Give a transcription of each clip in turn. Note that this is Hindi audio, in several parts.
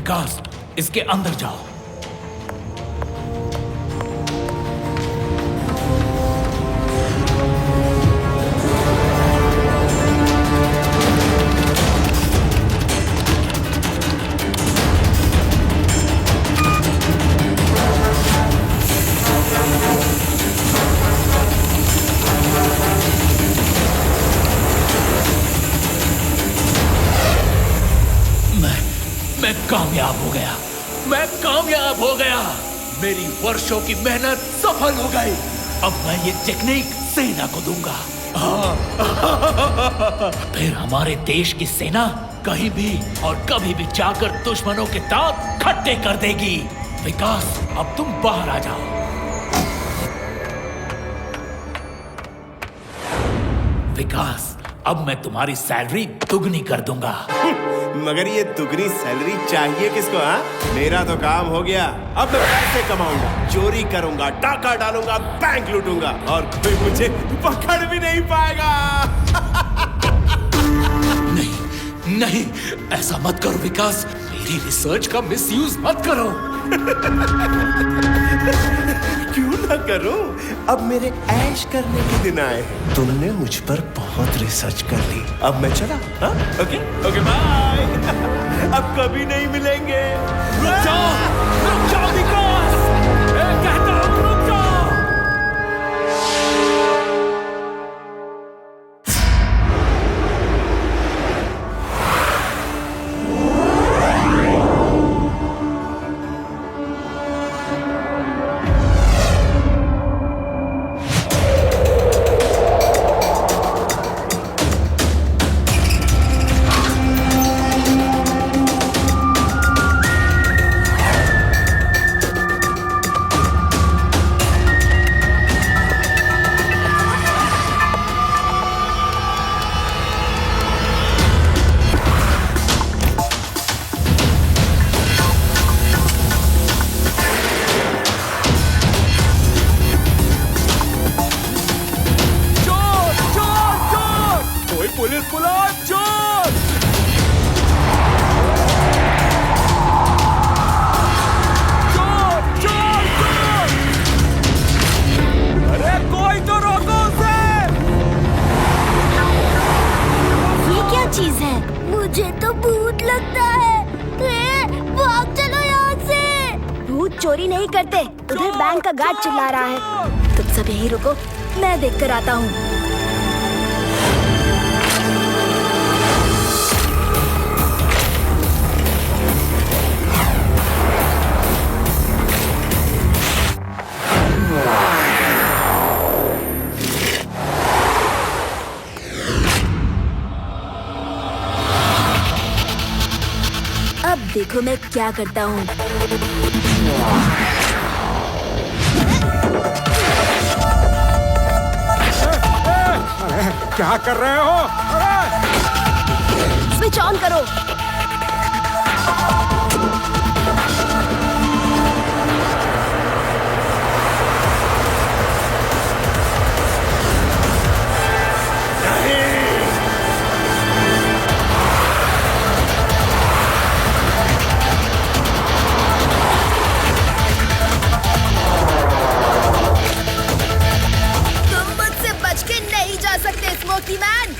विकास, इसके अंदर जाओ। मैं कामयाब हो गया। मैं कामयाब हो गया। मेरी वर्षों की मेहनत सफल हो गई। अब मैं ये टेक्निक सेना को दूंगा। फिर हमारे देश की सेना कहीं भी और कभी भी जाकर दुश्मनों के दांत खट्टे कर देगी। विकास, अब तुम बाहर आ जाओ। विकास, अब मैं तुम्हारी सैलरी दुगनी कर दूंगा। मगर ये दुगनी सैलरी चाहिए किसको? हाँ, मेरा तो काम हो गया। अब मैं पैसे कमाऊंगा, चोरी करूंगा, डाका डालूंगा, बैंक लूटूंगा और कोई मुझे पकड़ भी नहीं पाएगा। नहीं नहीं, ऐसा मत करो विकास। मेरी रिसर्च का मिसयूज मत करो। क्यों ना करूं? अब मेरे ऐश करने के दिन आए हैं। तुमने मुझ पर बहुत रिसर्च कर ली। अब मैं चला। हाँ? Okay okay, bye. अब कभी नहीं मिलेंगे। रुक जाओ विकास। मैं कहता हूं रुक जाओ। पुलिस बुलाओ, चोर! चोर चोर चोर! अरे कोई तो रोको उसे! ये क्या चीज है? मुझे तो भूत लगता है। भाग चलो यहाँ से। भूत चोरी नहीं करते। उधर बैंक का गार्ड चिल्ला रहा है। तुम सब यहीं रुको, मैं देख कर आता हूँ। अब देखो मैं क्या करता हूँ। क्या कर रहे हो? स्विच ऑन करो। स्मोकी मैन,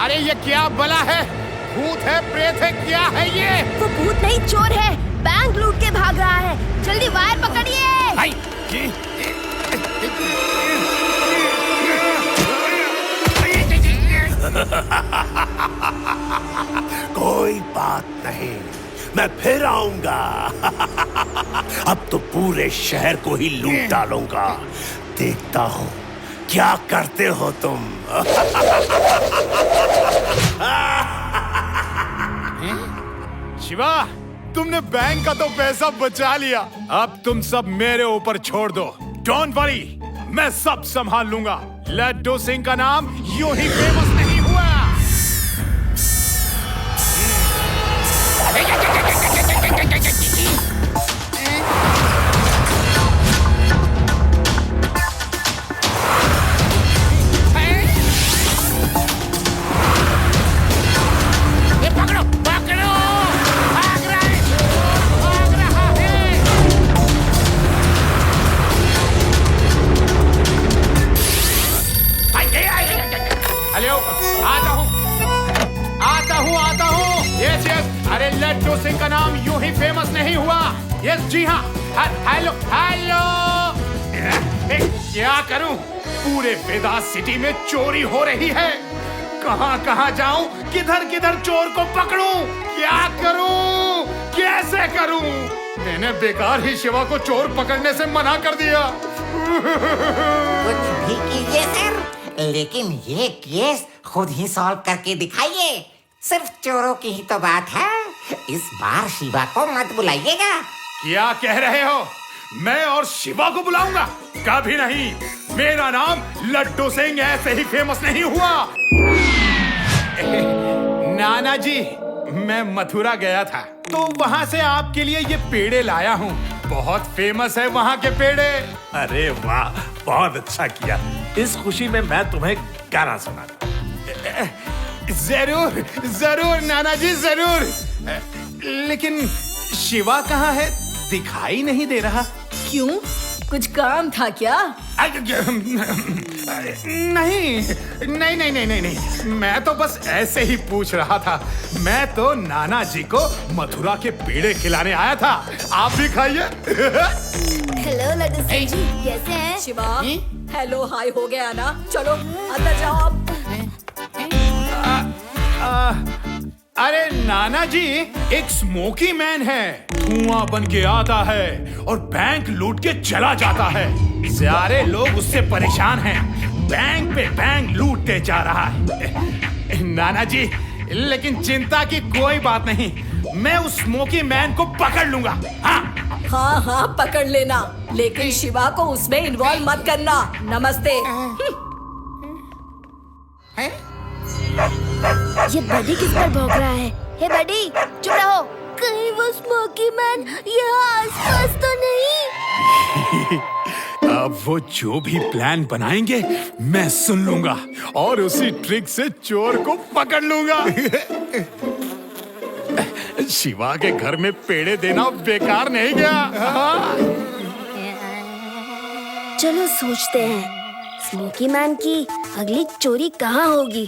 अरे ये क्या बला है? भूत है, प्रेत है, क्या है ये? वो भूत नहीं, चोर है। बैंक लूट के भाग रहा है। जल्दी वायर पकड़िए। कोई बात नहीं, मैं फिर आऊंगा। अब तो पूरे शहर को ही लूट डालूंगा। देखता हूँ क्या करते हो तुम। शिवा, तुमने बैंक का तो पैसा बचा लिया, अब तुम सब मेरे ऊपर छोड़ दो। डोंट वरी, मैं सब संभाल लूंगा। लड्डू सिंह का नाम यूं ही फेमस नहीं हुआ। अरे लड्डू सिंह का नाम यूं ही फेमस नहीं हुआ। यस जी हाँ। Hello hello. क्या करूं, पूरे वेदास सिटी में चोरी हो रही है। कहां कहां जाऊं, किधर किधर चोर को पकड़ूं, क्या करूं, कैसे करूं? मैंने बेकार ही शिवा को चोर पकड़ने से मना कर दिया। कुछ भी कीजिए सर, लेकिन ये केस खुद ही सॉल्व करके दिखाइए। सिर्फ चोरों की ही तो बात है, इस बार शिवा को मत बुलाइएगा। क्या कह रहे हो? मैं और शिवा को बुलाऊंगा? कभी नहीं। मेरा नाम लड्डू सिंह ऐसे ही फेमस नहीं हुआ। नाना जी, मैं मथुरा गया था तो वहाँ से आपके लिए ये पेड़े लाया हूँ। बहुत फेमस है वहाँ के पेड़े। अरे वाह, बहुत अच्छा किया। इस खुशी में मैं तुम्हें गाना सुनाता। जरूर जरूर नाना जी, जरूर। लेकिन शिवा कहाँ है? दिखाई नहीं दे रहा। क्यों, कुछ काम था क्या? नहीं नहीं नहीं नहीं नहीं नहीं, मैं तो बस ऐसे ही पूछ रहा था। मैं तो नाना जी को मथुरा के पेड़े खिलाने आया था। आप भी खाइए। हेलो लड्डू सिंह जी, कैसे हैं? शिवा, हेलो हाय हो गया ना? चलो अंदर जाओ आप। अरे नाना जी, एक स्मोकी मैन है, धुआं बन के आता है और बैंक लूट के चला जाता है। सारे लोग उससे परेशान हैं। बैंक पे बैंक लूटते जा रहा है। नाना जी, लेकिन चिंता की कोई बात नहीं, मैं उस स्मोकी मैन को पकड़ लूंगा। हाँ हाँ पकड़ लेना, लेकिन शिवा को उसमें इन्वॉल्व मत करना। नमस्ते। ये बडी किस पर भौंक रहा है? हे बडी, चुप रहो। कहीं वो स्मोकी मैन यहाँ आसपास तो नहीं? अब वो जो भी प्लान बनाएंगे मैं सुन लूंगा और उसी ट्रिक से चोर को पकड़ लूंगा। शिवा के घर में पेड़े देना बेकार नहीं गया। चलो सोचते हैं, स्मोकी मैन की अगली चोरी कहाँ होगी?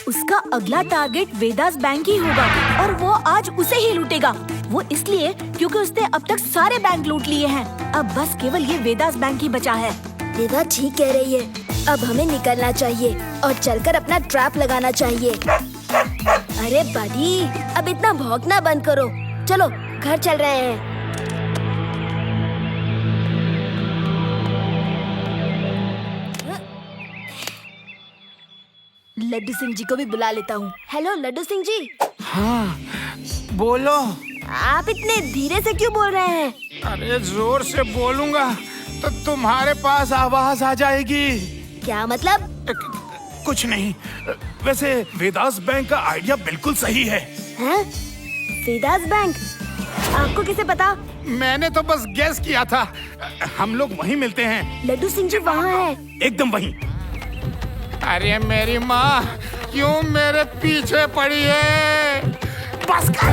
उसका अगला टारगेट वेदास बैंक ही होगा और वो आज उसे ही लूटेगा। वो इसलिए क्योंकि उसने अब तक सारे बैंक लूट लिए हैं। अब बस केवल ये वेदास बैंक ही बचा है। देवा ठीक कह रही है। अब हमें निकलना चाहिए और चलकर अपना ट्रैप लगाना चाहिए। अरे बडी, अब इतना भौंकना बंद करो। चलो घर चल रहे हैं। लड्डू सिंह जी को भी बुला लेता हूँ। हेलो लड्डू सिंह जी। हाँ बोलो। आप इतने धीरे से क्यों बोल रहे हैं? अरे जोर से बोलूंगा तो तुम्हारे पास आवाज आ जाएगी। क्या मतलब? कुछ नहीं, वैसे वेदास बैंक का आइडिया बिल्कुल सही है। हैं? वेदास बैंक? आपको कैसे पता? मैंने तो बस गेस किया था। हम लोग वहीं मिलते हैं। लड्डू सिंह जी वहाँ है। एकदम वहीं। अरे मेरी माँ क्यों मेरे पीछे पड़ी है? बस कर,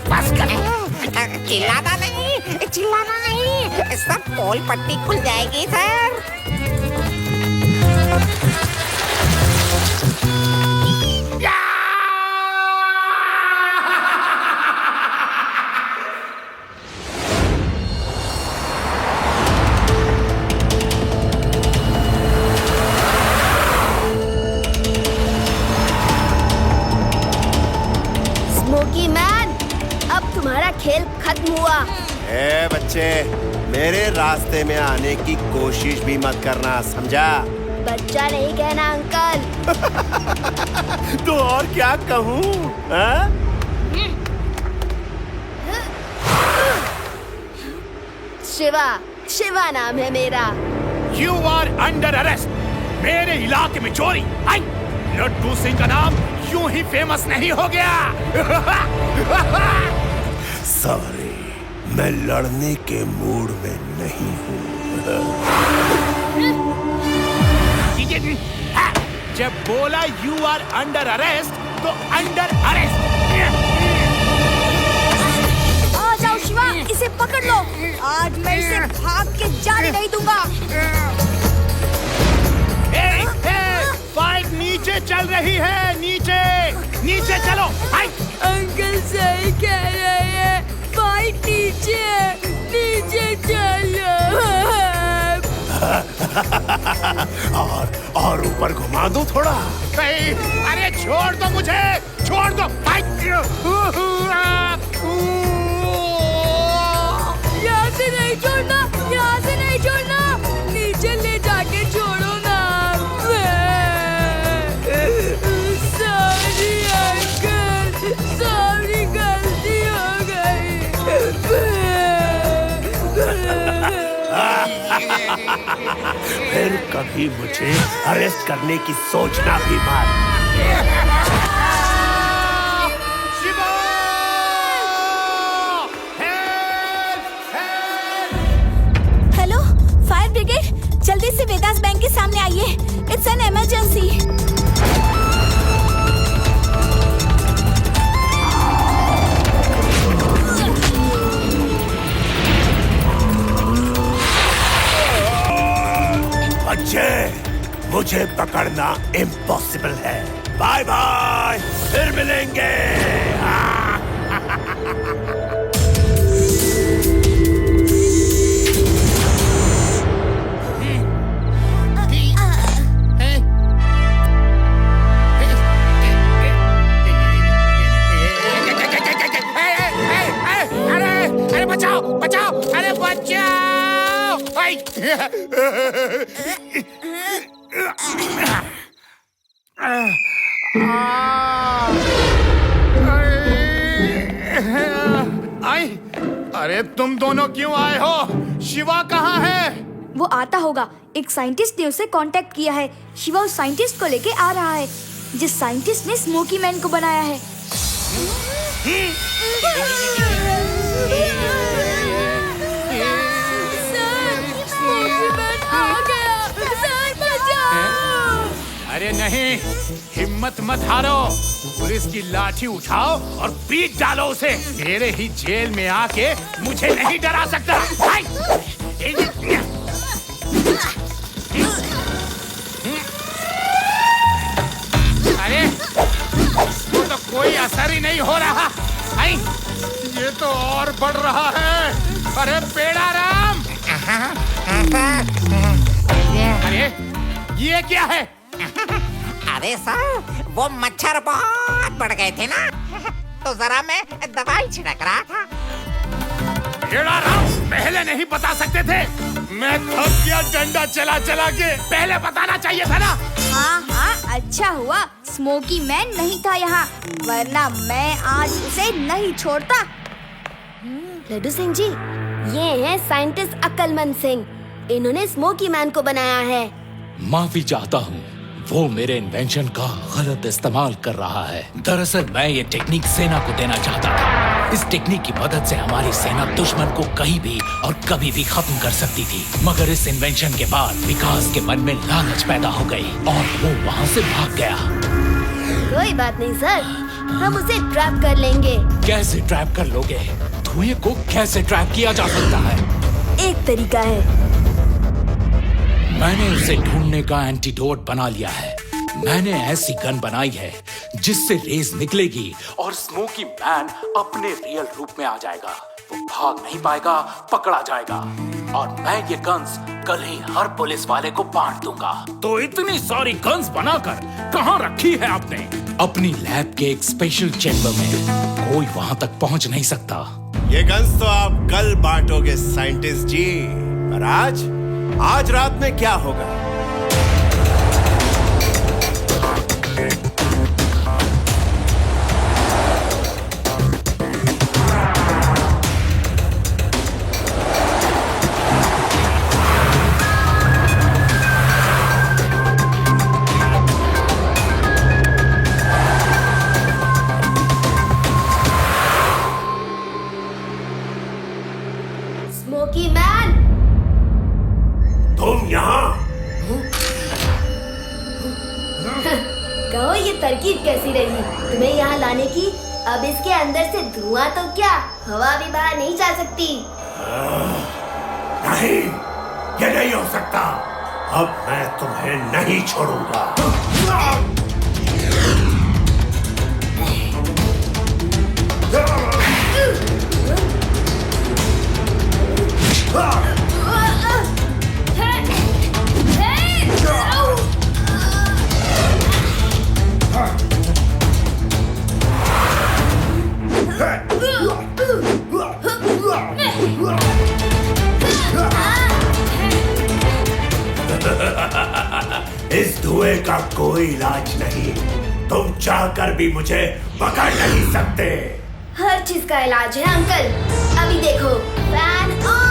बस कर। चिल्लाना नहीं, चिल्लाना नहीं, सब पोल पट्टी खुल जाएगी सर। स्मोकी मैन, अब तुम्हारा खेल खत्म हुआ। बच्चे, मेरे रास्ते में आने की कोशिश भी मत करना, समझा? बच्चा नहीं कहना अंकल। तो और क्या कहूँ? हाँ? शिवा, शिवा नाम है मेरा। You are under arrest. मेरे इलाके में चोरी। आई, लड्डू सिंह का नाम यूं ही फेमस नहीं हो गया। सॉरी, मैं लड़ने के मूड में नहीं हूँ। जब बोला you are under arrest, तो under arrest। आ जाओ शिवा, इसे पकड़ लो। आज मैं इसे भाग के जाने नहीं दूंगा। फाइट नीचे चल रही है, नीचे नीचे चलो। आई। अंकल सही कह रहे हैं, फाइट नीचे नीचे चलो। और ऊपर घुमा दो थोड़ा। अरे छोड़ दो मुझे, छोड़ दो। यहाँ से नहीं छोड़ना, यहाँ से नहीं छोड़ना, नीचे ले जाके छोड़ो ना। सॉरी अंकल, सॉरी, गलती हो गई। फिर कभी मुझे अरेस्ट करने की सोचना भी मत। शिवा! हेलो, फायर ब्रिगेड, जल्दी से वेदास बैंक के सामने आइए। It's an emergency. बच्चे, मुझे पकड़ना इम्पॉसिबल है। बाय बाय, फिर मिलेंगे। अरे बचाओ, बचाओ, अरे बचाओ। आई, अरे तुम दोनों क्यों आए हो? शिवा कहाँ है? वो आता होगा, एक साइंटिस्ट ने उसे कांटेक्ट किया है। शिवा उस साइंटिस्ट को लेके आ रहा है, जिस साइंटिस्ट ने स्मोकी मैन को बनाया है। अरे नहीं, हिम्मत मत हारो। पुलिस की लाठी उठाओ और पीट डालो उसे। मेरे ही जेल में आके मुझे नहीं डरा सकता। अरे वो तो कोई असर ही नहीं हो रहा। आई, ये तो और बढ़ रहा है। अरे पेड़ा राम, अरे ये क्या है? अरे सर, वो मच्छर बहुत बढ़ गए थे ना, तो जरा मैं दवाई छिड़क रहा था। पेड़ा राम, पहले नहीं बता सकते थे? मैं थक गया डंडा चला चला के। पहले बताना चाहिए था ना। हाँ हाँ, अच्छा हुआ स्मोकी मैन नहीं था यहाँ, वरना मैं आज उसे नहीं छोड़ता। लड्डू सिंह जी, ये है साइंटिस्ट अक्लमंद सिंह। इन्होंने स्मोकी मैन को बनाया है। माफी चाहता हूँ, वो मेरे इन्वेंशन का गलत इस्तेमाल कर रहा है। दरअसल मैं ये टेक्निक सेना को देना चाहता था। इस टेक्निक की मदद से हमारी सेना दुश्मन को कहीं भी और कभी भी खत्म कर सकती थी। मगर इस इन्वेंशन के बाद विकास के मन में लालच पैदा हो गई और वो वहाँ से भाग गया। कोई बात नहीं सर, हम उसे ट्रैप कर लेंगे। कैसे ट्रैप कर लोगे? धुएं को कैसे ट्रैप किया जा सकता है? एक तरीका है। मैंने उसे ढूंढने का एंटीडोट बना लिया है। मैंने ऐसी गन बनाई है जिससे रेस निकलेगी और स्मोकी मैन अपने रियल रूप में आ जाएगा। वो भाग नहीं पाएगा, पकड़ा जाएगा। और मैं ये गन्स कल ही हर पुलिस वाले को बांट दूंगा। तो इतनी सारी गन्स बनाकर कहाँ रखी है आपने? अपनी लैब के एक स्पेशल चैम्बर में। कोई वहां तक पहुंच नहीं सकता। ये गन्स तो आप कल बांटोगे साइंटिस्ट जी, पर आज रात में क्या होगा? तरकीब कैसी रही तुम्हें यहाँ लाने की? अब इसके अंदर से धुआं तो क्या, हवा भी बाहर नहीं जा सकती। नहीं, ये नहीं हो सकता। अब मैं तुम्हें नहीं छोड़ूंगा। इस धुएं का कोई इलाज नहीं। तुम चाहकर भी मुझे पकड़ नहीं सकते। हर चीज का इलाज है अंकल। अभी देखो, fan on.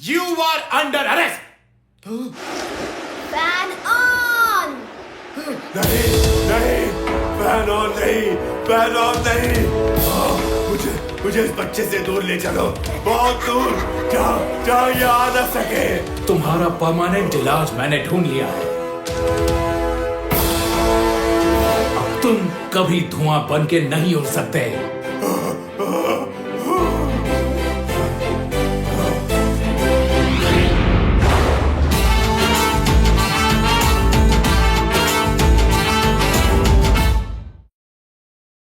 You are under arrest. Fan on. नहीं, नहीं, फैन ऑन नहीं, फैन ऑन नहीं। मुझे इस बच्चे से दूर ले चलो, बहुत दूर, जहाँ ये आ न सके। तुम्हारा परमानेंट इलाज मैंने ढूंढ लिया है। अब तुम कभी धुआं बन के नहीं उड़ सकते।